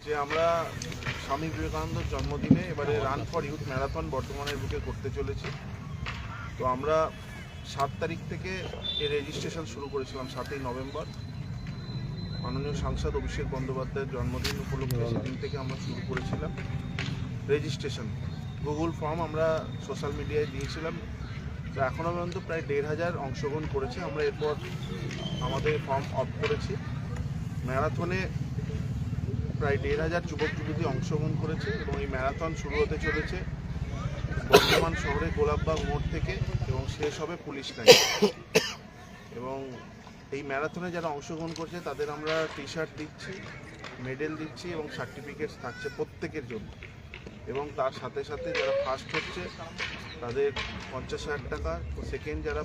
যে আমরা স্বামী বিবেকানন্দর জন্মদিনে এবারে রান ফর ইউথ ম্যারাথন বর্ধমানের বুকে করতে চলেছি। তো আমরা 7 তারিখ থেকে এর রেজিস্ট্রেশন শুরু করেছিলাম। 7ই নভেম্বর মাননীয় সাংসদ অভিষেক বন্দ্যোপাধ্যায়ের জন্মদিন উপলক্ষে সেদিন থেকে আমরা শুরু করেছিলাম রেজিস্ট্রেশন। গুগল ফর্ম আমরা সোশ্যাল মিডিয়ায় দিয়েছিলাম। তো এখনও পর্যন্ত প্রায় 1,500 অংশগ্রহণ করেছে। আমরা এরপর আমাদের ফর্ম অফ করেছি। ম্যারাথনে প্রায় 1,500 যুবক যুবতী অংশগ্রহণ করেছে এবং এই ম্যারাথন শুরু হতে চলেছে বর্ধমান শহরে গোলাপবাগ মোড় থেকে এবং শেষ হবে পুলিশ লাইন। এবং এই ম্যারাথনে যারা অংশগ্রহণ করছে তাদের আমরা টি শার্ট দিচ্ছি, মেডেল দিচ্ছি এবং সার্টিফিকেটস থাকছে প্রত্যেকের জন্য। এবং তার সাথে সাথে যারা ফার্স্ট হচ্ছে তাদের 50,000 টাকা, সেকেন্ড যারা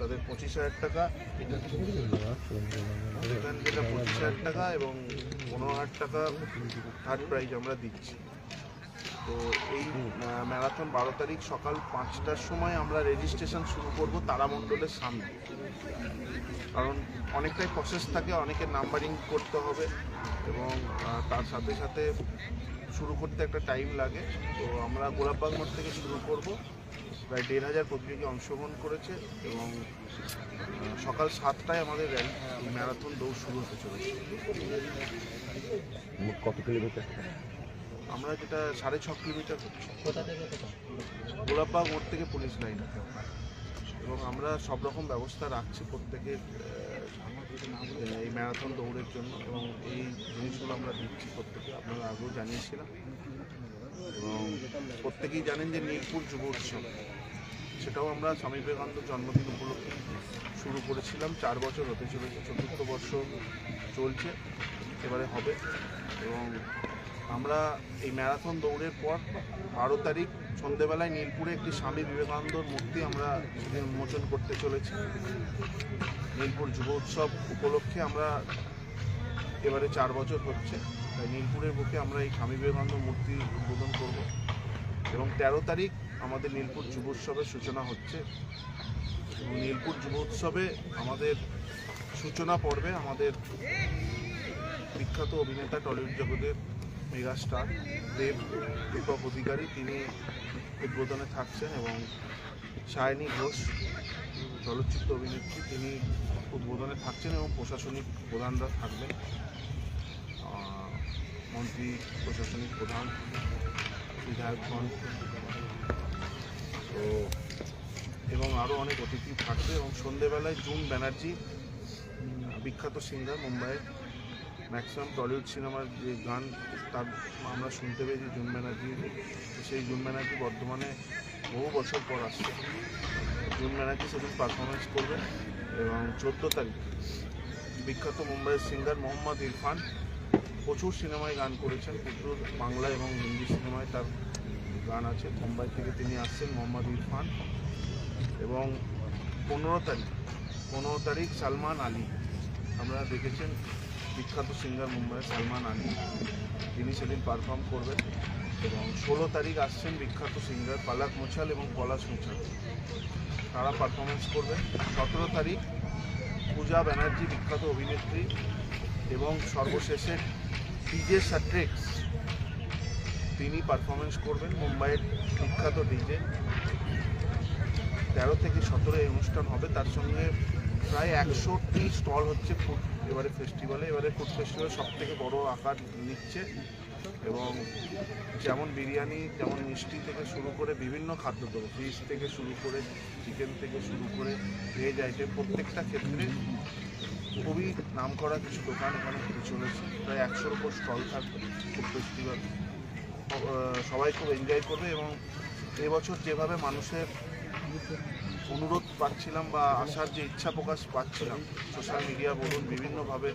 তাদের 25,000 টাকা, যেটা 25,000 টাকা এবং 15,000 টাকা থার্ড প্রাইজ আমরা দিচ্ছি। তো এই ম্যারাথন 12 তারিখ সকাল 5টার সময় আমরা রেজিস্ট্রেশন শুরু করব তারামণ্ডলের সামনে। কারণ অনেকটাই প্রসেস থাকে, অনেকের নাম্বারিং করতে হবে এবং তার সাথে সাথে শুরু করতে একটা টাইম লাগে। তো আমরা গোলাপবাগ মোড় থেকে শুরু করব। প্রায় 1,500 প্রতিযোগী অংশগ্রহণ করেছে এবং সকাল 7টায় আমাদের ম্যারাথন দৌড় শুরু হতে চলেছে। কত কিলোমিটার? আমরা যেটা 6.5 কিলোমিটার গোলাপবাগ মোড় থেকে পুলিশ লাইন। এবং আমরা সব রকম ব্যবস্থা রাখছি প্রত্যেকের এই ম্যারাথন দৌড়ের জন্য এবং এই জিনিসগুলো আমরা দিচ্ছি প্রত্যেকে। আপনারা আগেও জানিয়েছিলাম এবং প্রত্যেকেই জানেন যে নীলপুর যুব উৎসব, সেটাও আমরা স্বামী বিবেকানন্দ জন্মদিন উপলক্ষে শুরু করেছিলাম। 4 বছর হতে চলেছে, 4র্থ বর্ষ চলছে, এবারে হবে। এবং আমরা এই ম্যারাথন দৌড়ের পর 12 তারিখ সন্ধ্যেবেলায় নীলপুরে একটি স্বামী বিবেকানন্দর মূর্তি আমরা সেদিন উন্মোচন করতে চলেছি। নীলপুর যুব উৎসব উপলক্ষে আমরা এবারে 4 বছর হচ্ছে, তাই নীলপুরের বুকে আমরা এই স্বামী বিবেকানন্দ মূর্তি উদ্বোধন করব। এবং 13 তারিখ আমাদের নীলপুর যুব উৎসবের সূচনা হচ্ছে। এবং নীলপুর যুব উৎসবে আমাদের সূচনা পর্বে আমাদের বিখ্যাত অভিনেতা টলিউড জগতের মেগাস্টার দেব দীপক অধিকারী তিনি উদ্বোধনে থাকছেন এবং সায়নী ঘোষ চলচ্চিত্র অভিনেত্রী তিনি উদ্বোধনে থাকছেন এবং প্রশাসনিক প্রধানরা থাকবেন, মন্ত্রী, প্রশাসনিক প্রধান, বিধায়কগণ তো এবং আরও অনেক অতিথি থাকবে। এবং সন্ধ্যেবেলায় জুন ব্যানার্জি বিখ্যাত সিঙ্গার, মুম্বাইয়ের ম্যাক্সিমাম টলিউড সিনেমার যে গান তার আমরা শুনতে পেয়েছি জুন ব্যানার্জি। সেই জুন ব্যানার্জি বর্ধমানে বহু বছর পর আসছে। জুন ব্যানার্জি সেদিন পারফরমেন্স করবে। এবং 14 তারিখ বিখ্যাত মুম্বাইয়ের সিঙ্গার মোহাম্মদ ইরফান প্রচুর সিনেমায় গান করেছেন, প্রচুর বাংলা এবং হিন্দি সিনেমায় তার গান আছে। মুম্বাই থেকে তিনি আসছেন মোহাম্মদ ইরফান। এবং 15 তারিখ সালমান আলী, আপনারা দেখেছেন বিখ্যাত সিঙ্গার মুম্বাইয়ের সালমান আলী, তিনি সেদিন পারফর্ম করবেন। এবং 16 তারিখ আসছেন বিখ্যাত সিঙ্গার পালাক মোছাল এবং পলাশ মোছাল, তারা পারফরমেন্স করবেন। 17 তারিখ পূজা ব্যানার্জি বিখ্যাত অভিনেত্রী এবং সর্বশেষে ডিজে সাট্রেক্স তিনি পারফরমেন্স করবেন, মুম্বাইয়ের বিখ্যাত ডিজে। 13 থেকে 17 এই অনুষ্ঠান হবে। তার সঙ্গে প্রায় 100টি স্টল হচ্ছে ফুড এবারে ফেস্টিভ্যালে। এবারে ফুড ফেস্টিভ্যাল সব থেকে বড় আকার নিচ্ছে এবং যেমন বিরিয়ানি, যেমন মিষ্টি থেকে শুরু করে বিভিন্ন খাদ্যদ্রব্য, ফিশ থেকে শুরু করে চিকেন থেকে শুরু করে ভেজ আইটেম, প্রত্যেকটা ক্ষেত্রে খুবই নামকরা কিছু দোকান এখানে হতে চলেছে। প্রায় 100-র উপর স্টল থাকবে ফুড ফেস্টিভ্যাল। সবাই খুব এনজয় করবে। এবং এবছর যেভাবে মানুষের অনুরোধ পাচ্ছিলাম বা আসার যে ইচ্ছা প্রকাশ পাচ্ছিলাম সোশ্যাল মিডিয়া বলুন বিভিন্নভাবে,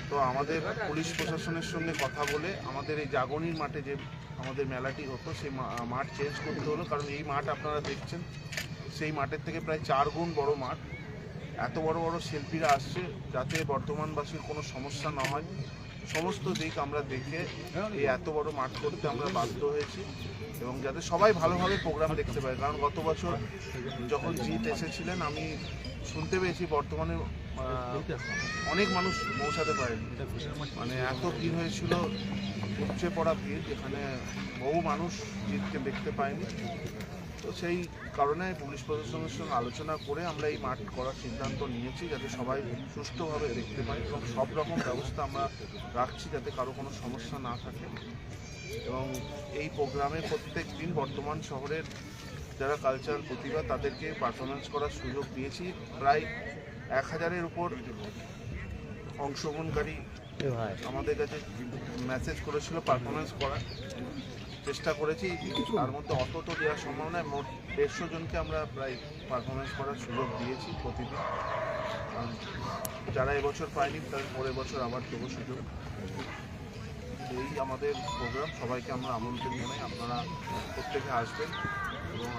তো আমাদের পুলিশ প্রশাসনের সঙ্গে কথা বলে আমাদের এই জাগরণীর মাঠে যে আমাদের মেলাটি হতো সেই মাঠ চেঞ্জ করতে হলো। কারণ এই মাঠ আপনারা দেখছেন সেই মাঠের থেকে প্রায় 4 গুণ বড় মাঠ। এত বড় বড় শিল্পীরা আসছে যাতে বর্ধমানবাসীর কোনো সমস্যা না হয়, সমস্ত দিক আমরা দেখে এই এত বড় মাঠ করতে আমরা বাধ্য হয়েছি এবং যাতে সবাই ভালোভাবে প্রোগ্রাম দেখতে পায়। কারণ গত বছর যখন জিৎ এসেছিলেন আমি শুনতে পেয়েছি বর্তমানে অনেক মানুষ পৌঁছাতে পারেনি, মানে এত ভিড় হয়েছিল উপচে পড়া ভিড়, যেখানে বহু মানুষ জিতকে দেখতে পায়নি। তো সেই কারণে পুলিশ প্রশাসনের সঙ্গে আলোচনা করে আমরা এই মাঠ করার সিদ্ধান্ত নিয়েছি, যাতে সবাই সুষ্ঠুভাবে দেখতে পায় এবং সব রকম ব্যবস্থা আমরা রাখছি যাতে কারো কোনো সমস্যা না থাকে। এবং এই প্রোগ্রামে প্রত্যেক দিন বর্ধমান শহরের যারা কালচারাল প্রতিভা তাদেরকে পারফরমেন্স করার সুযোগ দিয়েছি। প্রায় 1000-এর উপর অংশগ্রহণকারী আমাদের কাছে মেসেজ করেছিল পারফরমেন্স করার, চেষ্টা করেছি। তার মধ্যে অত তো দেওয়ার সম্ভব নয়, মোট 150 জনকে আমরা প্রায় পারফরমেন্স করার সুযোগ দিয়েছি প্রতিদিন। যারা এবছর পায়নি তাদের পরের বছর আবার দেবো সুযোগ। এই আমাদের প্রোগ্রাম, সবাইকে আমরা আমন্ত্রণ জানাই, আপনারা প্রত্যেকে আসবেন এবং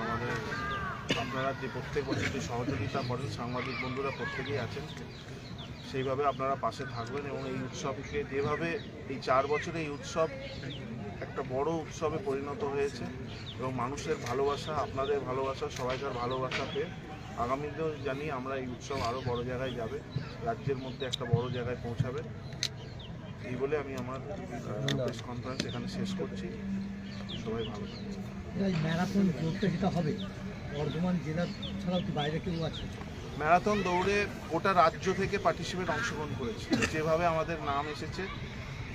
আপনারা যে প্রত্যেক বছর যে সহযোগিতা করেন, সাংবাদিক বন্ধুরা প্রত্যেকেই আছেন, সেইভাবে আপনারা পাশে থাকবেন এবং এই উৎসবকে যেভাবে এই 4 বছরে এই উৎসব একটা বড় উৎসবে পরিণত হয়েছে এবং মানুষের ভালোবাসা, আপনাদের ভালোবাসা, সবাইকার ভালোবাসা পেয়ে আগামীতেও জানি আমরা এই উৎসব আরও বড় জায়গায় যাবে, রাজ্যের মধ্যে একটা বড় জায়গায় পৌঁছাবে। এই বলে আমি আমার প্রেস কনফারেন্স এখানে শেষ করছি। সবাই ভালো থাকবে। ম্যারাথন প্রতিযোগিতা হবে বর্ধমান জেলা ছাড়াও কি বাইরে কেউ আছে? ম্যারাথন দৌড়ে গোটা রাজ্য থেকে পার্টিসিপেট অংশগ্রহণ করেছে, যেভাবে আমাদের নাম এসেছে।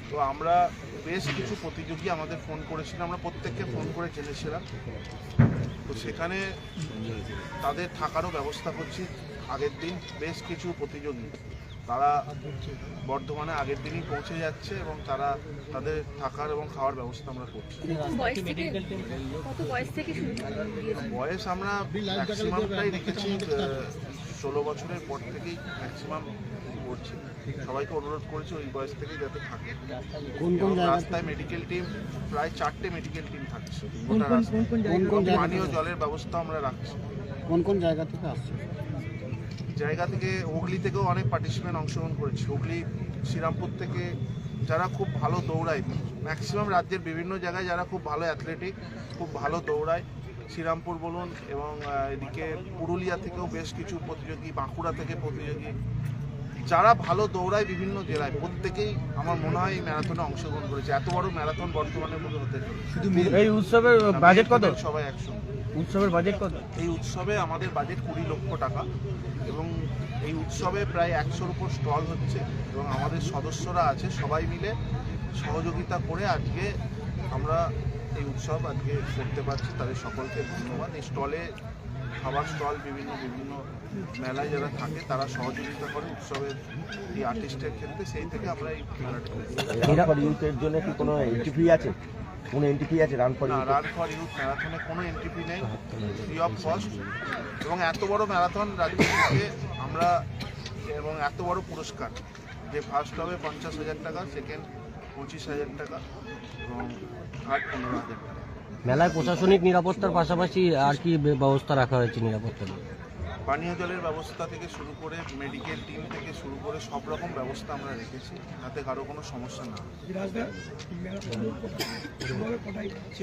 তো আমরা বেশ কিছু প্রতিযোগী আমাদের ফোন করেছিলাম, আমরা প্রত্যেককে ফোন করে জেনেছিলাম। তো সেখানে তাদের থাকারও ব্যবস্থা করছি। আগের দিন বেশ কিছু প্রতিযোগী তারা বর্ধমানে আগের দিনই পৌঁছে যাচ্ছে এবং তারা তাদের থাকার এবং খাওয়ার ব্যবস্থা আমরা করছি। বয়স আমরা ম্যাক্সিমামটাই রেখেছি 16 বছরের পর থেকেই ম্যাক্সিমাম করছি। সবাইকে অনুরোধ করেছি ওই বয়স থেকেই যাতে থাকে। রাস্তায় মেডিকেল টিম, প্রায় 4টে মেডিকেল টিম থাকছে। পানীয় জলের ব্যবস্থা আমরা রাখছি। কোন কোন জায়গা থেকে আসছে? জায়গা থেকে হুগলি থেকেও অনেক পার্টিসিপেন্ট অংশগ্রহণ করেছে। হুগলি, শ্রীরামপুর থেকে যারা খুব ভালো দৌড়ায়, ম্যাক্সিমাম রাজ্যের বিভিন্ন জায়গায় যারা খুব ভালো অ্যাথলেটিক, খুব ভালো দৌড়ায়, শ্রীরামপুর বলুন এবং এদিকে পুরুলিয়া থেকেও বেশ কিছু প্রতিযোগী, বাঁকুড়া থেকে প্রতিযোগী, যারা ভালো দৌড়ায় বিভিন্ন জেলায়, প্রত্যেকেই আমার মনে হয় এই ম্যারাথনে অংশগ্রহণ করেছে। এত বড় ম্যারাথন বর্তমানের মধ্যে হতে চলেছে। এই উৎসবের বাজেট কত? সবাই 100। উৎসবের বাজেট কত? এই উৎসবে আমাদের বাজেট 20 লক্ষ টাকা এবং এই উৎসবে প্রায় 100-র উপর স্টল হচ্ছে এবং আমাদের সদস্যরা আছে, সবাই মিলে সহযোগিতা করে আজকে আমরা এই উৎসব আজকে করতে পারছি। তাদের সকলকে ধন্যবাদ। এই স্টলে খাবার স্টল, বিভিন্ন মেলায় যারা থাকে তারা সহযোগিতা করে উৎসবের এই আর্টিস্টের ক্ষেত্রে, সেই থেকে আমরা এই মেলাটা করি। ইউথের জন্য কি কোনো এন্ট্রি ফি আছে? কোনো এন্ট্রি ফি আছে run for youth? Run for youth ম্যারাথনে কোনো এন্ট্রি ফি নেই, ফ্রি অফ কস্ট। এবং এত বড় ম্যারাথন রাজ্য থেকে আমরা, এবং এত বড় পুরস্কার, যে ফার্স্ট হবে 50,000 টাকা, সেকেন্ড 25,000 টাকা এবং থার্ড 15,000 টাকা। মেলায় প্রশাসনিক নিরাপত্তার পাশাপাশি আর কি ব্যবস্থা রাখা হয়েছে নিরাপত্তার? পানীয় জলের ব্যবস্থা থেকে শুরু করে মেডিকেল টিম থেকে শুরু করে সব রকম ব্যবস্থা আমরা রেখেছি, যাতে কারো কোনো সমস্যা না হয়।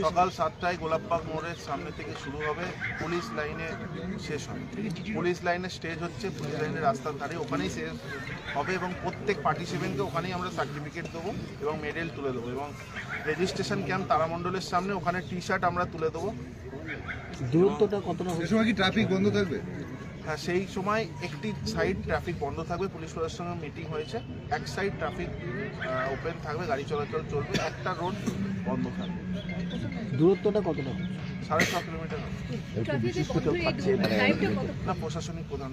সকাল 7টায় গোলাপবাগ মোড়ের সামনে থেকে শুরু হবে, পুলিশ লাইনে শেষ হবে। পুলিশ লাইনে স্টেজ হচ্ছে, পুলিশ লাইনের রাস্তার ধারে, ওখানেই শেষ হবে এবং প্রত্যেক পার্টিসিপেন্টকে ওখানেই আমরা সার্টিফিকেট দেবো এবং মেডেল তুলে দেবো। এবং রেজিস্ট্রেশন ক্যাম্প তারামণ্ডলের সামনে, ওখানে টি-শার্ট আমরা তুলে দেবো। দূরত্বটা কতটা? সে সময় কি ট্রাফিক বন্ধ থাকবে? হ্যাঁ, সেই সময় একটি সাইড ট্রাফিক বন্ধ থাকবে, পুলিশ প্রশাসনের সঙ্গে মিটিং হয়েছে। এক সাইড ট্রাফিক ওপেন থাকবে, গাড়ি চলাচল চলবে, একটা রোড বন্ধ থাকবে। দূরত্বটা কতটা? 6.5 কিলোমিটার হবে। না, প্রশাসনিক প্রধান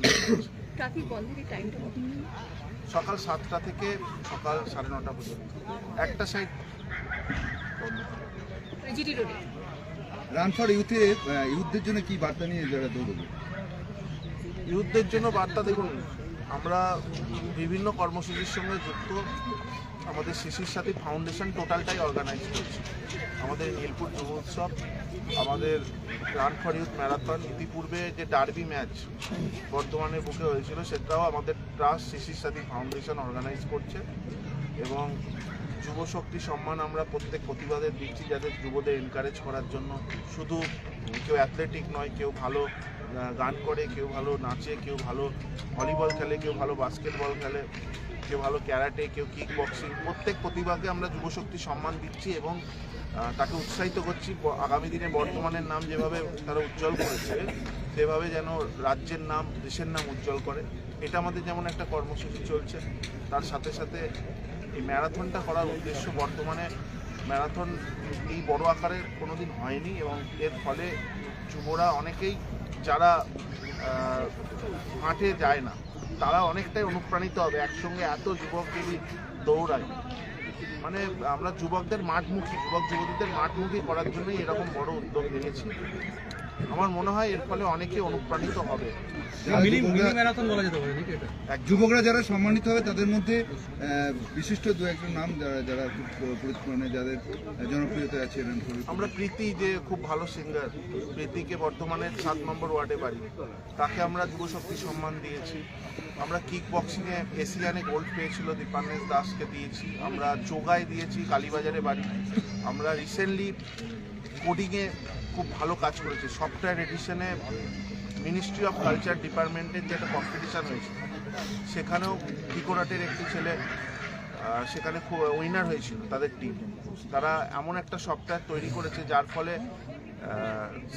সকাল 7টা থেকে সকাল 9:30 পর্যন্ত একটা সাইড বন্ধ থাকবে। রান ফর ইউথে ইউথদের জন্য কি বার্তা নিয়ে যারা দৌড়বে? ইউথদের জন্য বার্তা, দেখুন আমরা বিভিন্ন কর্মসূচির সঙ্গে যুক্ত। আমাদের শিশির সাথী ফাউন্ডেশন টোটালটাই অর্গানাইজ করছে। আমাদের নীলপুর যুব উৎসব, আমাদের রান ফর ইউথ ম্যারাথন, ইতিপূর্বে যে ডার্বি ম্যাচ বর্ধমানের বুকে হয়েছিল সেটাও আমাদের ট্রাস্ট শিশির সাথী ফাউন্ডেশন অর্গানাইজ করছে। এবং যুব শক্তি সম্মান আমরা প্রত্যেক প্রতিবাদের দিচ্ছি, যাদের যুবদের এনকারেজ করার জন্য। শুধু কেউ অ্যাথলেটিক নয়, কেউ ভালো গান করে, কেউ ভালো নাচে, কেউ ভালো ভলিবল খেলে, কেউ ভালো বাস্কেটবল খেলে, কেউ ভালো ক্যারাটে, কেউ কিক বক্সিং, প্রত্যেক প্রতিভাকে আমরা যুবশক্তি সম্মান দিচ্ছি এবং তাকে উৎসাহিত করছি। আগামী দিনে বর্তমানের নাম যেভাবে তারা উজ্জ্বল করেছে, সেভাবে যেন রাজ্যের নাম, দেশের নাম উজ্জ্বল করে। এটা আমাদের যেমন একটা কর্মসূচি চলছে, তার সাথে সাথে এই ম্যারাথনটা করার উদ্দেশ্য, বর্তমানে ম্যারাথন এই বড় আকারের কোনোদিন হয়নি এবং এর ফলে যুবরা অনেকেই যারা মাঠে যায় না, তারা অনেকটাই অনুপ্রাণিত হবে। একসঙ্গে এত যুবক যদি দৌড়ায়, মানে আমরা যুবকদের মাঠমুখী, যুবক যুবতীদের মাঠমুখী করার জন্যই এরকম বড় উদ্যোগ নিয়েছি। আমার মনে হয় এর ফলে অনেকে অনুপ্রাণিত হবে। যুবকরা যারা সম্মানিত হবে তাদের মধ্যে বিশিষ্ট দু একজন নাম যারা মানে যাদের জনপ্রিয়তা আছে। আমরা প্রীতি, যে খুব ভালো সিঙ্গার, প্রীতিকে বর্তমানে 7 নম্বর ওয়ার্ডে বাড়ি, তাকে আমরা যুবশক্তি সম্মান দিয়েছি। আমরা কিক বক্সিংয়ে এশিয়ানে গোল্ড পেয়েছিল দীপান্বেশ দাসকে দিয়েছি। আমরা যোগায় দিয়েছি, কালীবাজারে বাড়ি। আমরা রিসেন্টলি কোডিংয়ে খুব ভালো কাজ করেছি। সফটওয়্যার এডিশনে মিনিস্ট্রি অফ কালচার ডিপার্টমেন্টের যে একটা কম্পিটিশান হয়েছিল, সেখানেও ডিকোরাটের একটি ছেলে সেখানে উইনার হয়েছিল তাদের টিম। তারা এমন একটা সফটওয়্যার তৈরি করেছে যার ফলে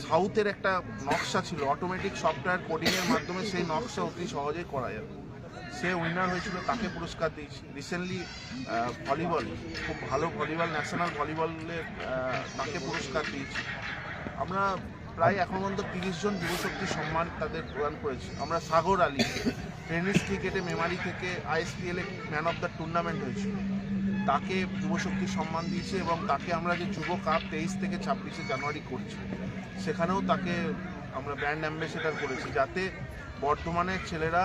সাউথের একটা নকশা ছিল, অটোমেটিক সফটওয়্যার কোডিংয়ের মাধ্যমে সেই নকশা অতি সহজেই করা যাবে। সে উইনার হয়েছিল, তাকে পুরস্কার দিয়েছি। রিসেন্টলি ভলিবল, খুব ভালো ভলিবল, ন্যাশনাল ভলিবলে তাকে পুরস্কার দিয়েছি। আমরা প্রায় এখন পর্যন্ত 30 জন যুবশক্তি সম্মান তাদের প্রদান করেছি। আমরা সাগর আলী, টেনিস ক্রিকেটে মেমারি থেকে ISPL a man of the tournament হয়েছিল, তাকে যুবশক্তি সম্মান দিয়েছে এবং তাকে আমরা যে যুব কাপ 23 থেকে 26শে জানুয়ারি করছি, সেখানেও তাকে আমরা ব্র্যান্ড অ্যাম্বাসেডার করেছি, যাতে বর্তমানে ছেলেরা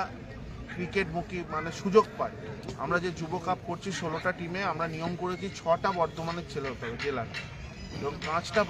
ক্রিকেটমুখী মানে সুযোগ পায়। আমরা যে যুব কাপ করছি 16টা টিমে, আমরা নিয়ম করেছি 6টা বর্ধমানের ছেলে হতে হবে জেলার এবং 5টা